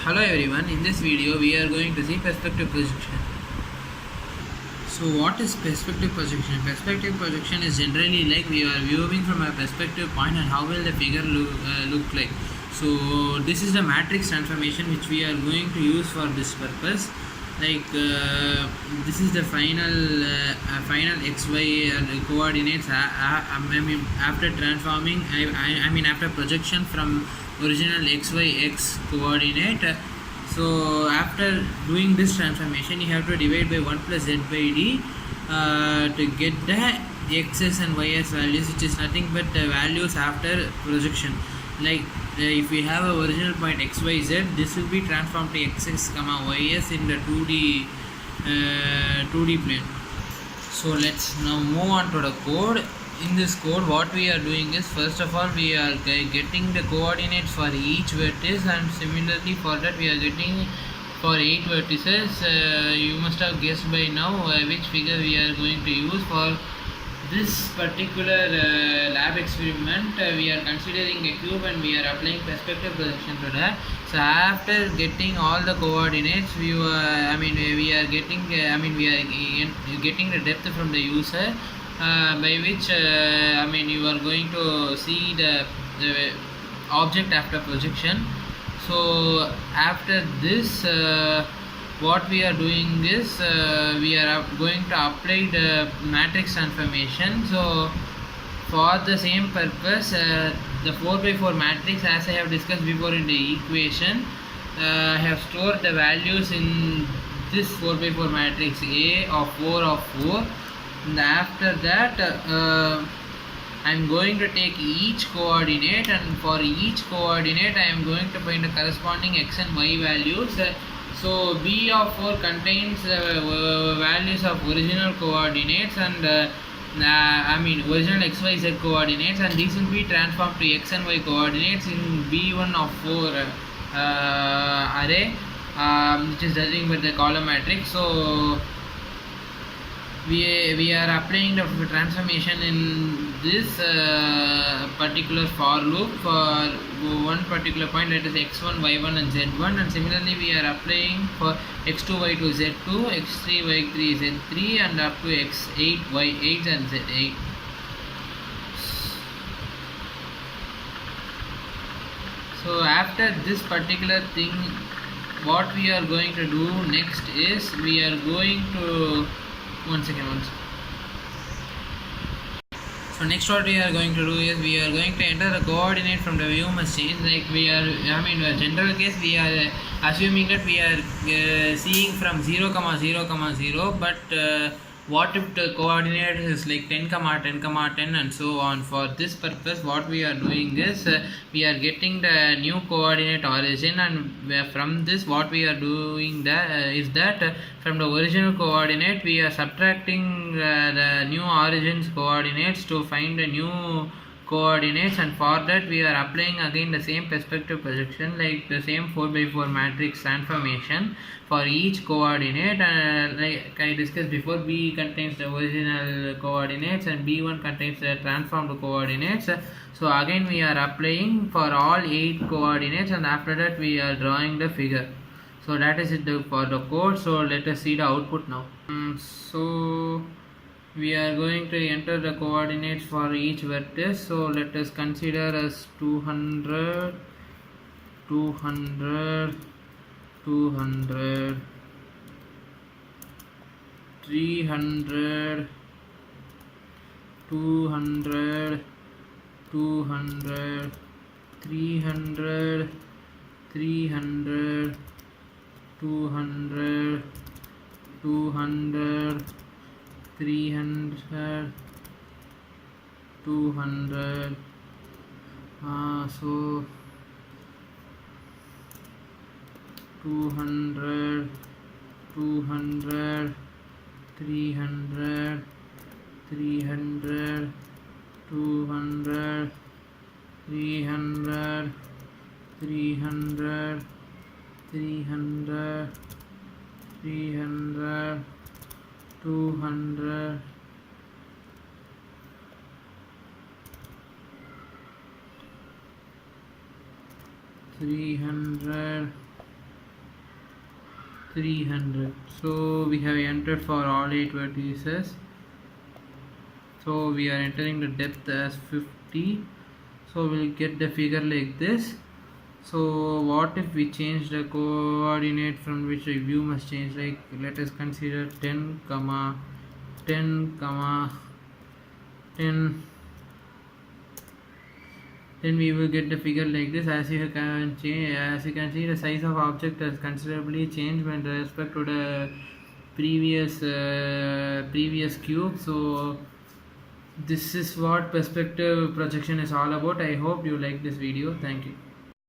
Hello everyone, in this video we are going to see perspective projection. So what is perspective projection? Perspective projection is generally like we are viewing from a perspective point and how will the figure look like. So this is the matrix transformation which we are going to use for this purpose. This is the final xy coordinates. After transforming, after projection from original xy coordinate. So after doing this transformation, you have to divide by 1 plus z by d to get the x's and y's values, which is nothing but the values after projection. If we have a original point xyz, this will be transformed to xx comma ys in the 2D plane. So let's now move on to the code. In this code, what we are doing is, first of all, we are getting the coordinates for each vertex, and similarly for that we are getting for 8 vertices. You must have guessed by now which figure we are going to use for this particular lab experiment. We are considering a cube and we are applying perspective projection to that. So after getting all the coordinates, we are getting the depth from the user, by which you are going to see the object after projection. So after this, what we are doing is we are going to apply the matrix transformation. So for the same purpose, the 4x4 matrix, as I have discussed before in the equation, I have stored the values in this 4x4 matrix A of 4 of 4. And after that, I am going to take each coordinate, and for each coordinate I am going to find the corresponding x and y values. So B of 4 contains values of original coordinates and original xyz coordinates, and these will be transformed to x and y coordinates in B1 of 4 array, which is nothing but the column matrix. So we are applying the transformation in this particular for loop for one particular point, that is x1, y1 and z1, and similarly we are applying for x2, y2, z2, x3, y3, z3, and up to x8, y8 and z8. So after this particular thing, what we are going to do next is we are going to So next what we are going to do is we are going to enter the coordinate from the view machine. In general case we are assuming that we are seeing from 0, 0, 0, but what if the coordinate is like 10, 10, 10 and so on? For this purpose, what we are doing is we are getting the new coordinate origin, and from this what we are doing is that from the original coordinate we are subtracting the new origin's coordinates to find the new coordinates, and for that we are applying again the same perspective projection, like the same 4x4 matrix transformation for each coordinate. Like I discussed before, B contains the original coordinates and B1 contains the transformed coordinates. So again we are applying for all 8 coordinates, and after that we are drawing the figure. So that is it for the code. So let us see the output now. So we are going to enter the coordinates for each vertex. So let us consider as 200, 200, 200, 300, 200, 200, 300, 300, 200, 200, 300, 200. So 200, 200, 300, 300, 200, 300, 300, 300, 300, 200, 300, 300. So we have entered for all 8 vertices. So we are entering the depth as 50. So we'll get the figure like this. So what if we change the coordinate from which the view must change? Like, let us consider 10 comma 10 comma 10. Then we will get the figure like this. As you can see, the size of object has considerably changed with respect to the previous cube. So this is what perspective projection is all about. I hope you like this video. Thank you.